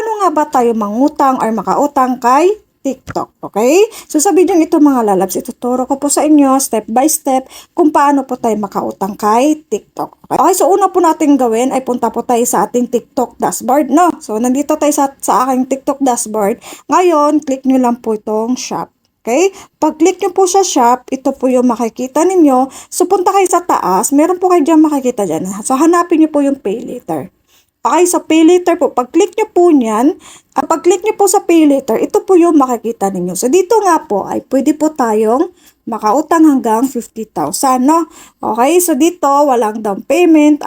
paano nga ba tayo mangutang or makautang kay TikTok, okay? So sa video ito mga lalabs, ituturo ko po sa inyo step by step kung paano po tayo makautang kay TikTok. Okay, so una po natin gawin ay punta po tayo sa ating TikTok dashboard, no? So nandito tayo sa aking TikTok dashboard. Ngayon, click nyo lang po itong shop. Okay? Pag-click nyo po sa shop, ito po yung makikita ninyo. So punta kayo sa taas, meron po kayo dyan makikita dyan. So hanapin nyo po yung pay later. Okay, so pay later po, pag-click nyo po niyan, at pag-click nyo po sa pay later, ito po yung makikita ninyo. So dito nga po ay pwede po tayong makautang hanggang 50,000, no? Okay, so dito walang down payment,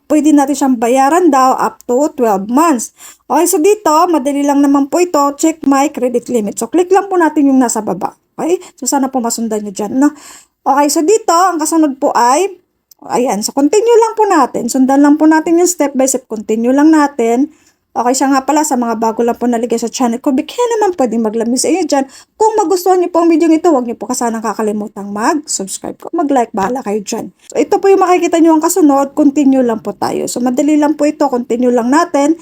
pwede natin siyang bayaran daw up to 12 months. Okay, so dito madali lang naman po ito, check my credit limit. So click lang po natin yung nasa baba. Okay, so sana po masundan nyo dyan, no? Okay, so dito ang kasunod po ay ayan, so continue lang po natin. Sundan lang po natin yung step by step. Continue lang natin. Okay, siya nga pala sa mga bago lang po naligay sa channel ko. Kaya naman pwedeng maglamis sa inyo dyan. Kung magustuhan niyo po ang video ito, huwag niyo po kasanang kakalimutang mag-subscribe ko. Mag-like, bahala kayo dyan. So ito po yung makikita niyo ang kasunod. Continue lang po tayo. So madali lang po ito. Continue lang natin.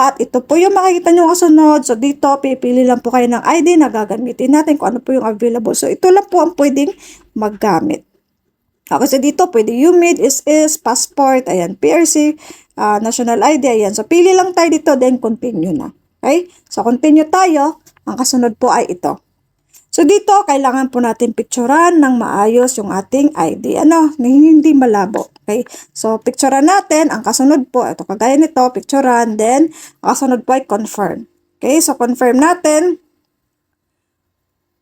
At ito po yung makikita nyo kasunod. So dito, pipili lang po kayo ng ID na gagamitin natin kung ano po yung available. So ito lang po ang pwedeng maggamit. Okay, so dito pwede UMID, IS, passport, ayan, PRC, national ID, ayan. So pili lang tayo dito, then continue na. Okay? So continue tayo. Ang kasunod po ay ito. So dito, kailangan po natin picturean ng maayos yung ating ID. Ano? Hindi malabo. Okay? So picturean natin. Ang kasunod po, ito kagaya nito, picturean, then ang kasunod po ay confirm. Okay? So confirm natin.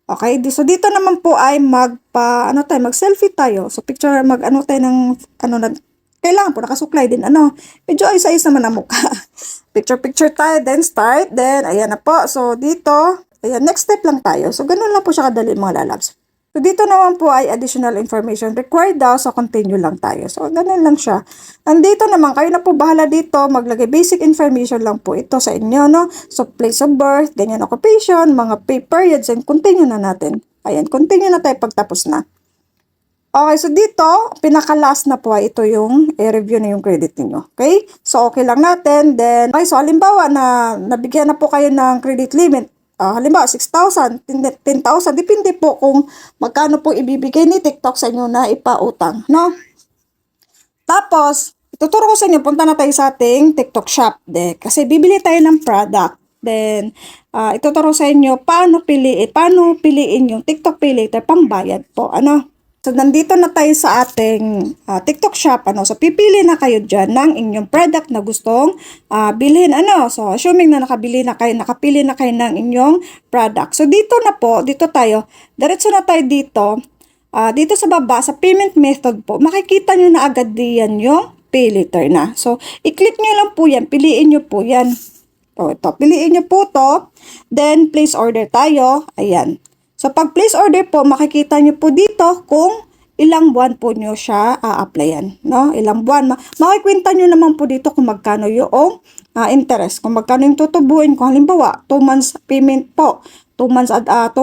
Okay, so dito naman po ay mag-selfie tayo. So picture, tayo ng, kailangan po, nakasuklay din, medyo ayos-ayos naman ang mukha. Picture tayo, then start, then, ayan na po. So dito, ayan, next step lang tayo. So ganun lang po siya kadali mga lalabs. So dito naman po ay additional information required daw, so continue lang tayo. So ganun lang siya. Andito naman, kayo na po bahala dito, maglagay basic information lang po ito sa inyo, no? So place of birth, ganyan occupation, mga pay periods, and continue na natin. Ayan, continue na tayo pagtapos na. Okay, so dito, pinaka-last na po ay ito yung i-review na yung credit niyo. Okay? So okay lang natin. Then, okay, so halimbawa na nabigyan na po kayo ng credit limit. Halimbawa, 6,000, 10,000, depende po kung magkano po ibibigay ni TikTok sa inyo na ipautang, no? Tapos, ituturo ko sa inyo, punta na tayo sa ating TikTok shop. Kasi bibili tayo ng product. Then, ituturo sa inyo paano piliin yung TikTok Pay Later pambayad po, So, nandito na tayo sa ating TikTok shop, So, pipili na kayo dyan ng inyong product na gustong bilhin, So, assuming na nakapili na kayo ng inyong product. So, dito tayo, diretso na tayo dito. Dito sa baba, sa payment method po, makikita nyo na agad diyan yung pay later na. So, i-click nyo lang po yan, piliin nyo po yan. Ito, piliin nyo po to. Then, place order tayo. Ayan. So, pag place order po, makikita nyo po dito kung ilang buwan po nyo siya a-applyan, no? Ilang buwan. Makikwenta nyo naman po dito kung magkano yung interest. Kung magkano yung tutubuin. Kung halimbawa, 2 months payment po. 2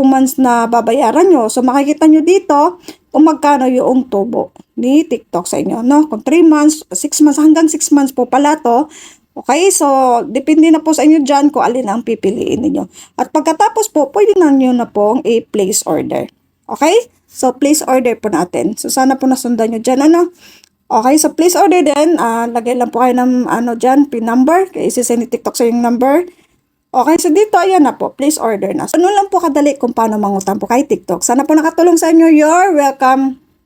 months na babayaran nyo. So, makikita nyo dito kung magkano yung tubo ni TikTok sa inyo, no? Kung 3 months, 6 months, hanggang 6 months po pala to. Okay, so depende na po sa inyo dyan kung alin ang pipiliin niyo. At pagkatapos po, pwede na nyo na pong i-place order. Okay? So, place order po natin. So, sana po nasundan nyo dyan, Okay, so place order din. Lagay lang po kayo ng, dyan, pin number. Kaya isi-send ni TikTok sa yung number. Okay, so dito, ayan na po, place order na. So, ano lang po kadali kung paano mangutang po kay TikTok. Sana po nakatulong sa inyo. You're welcome.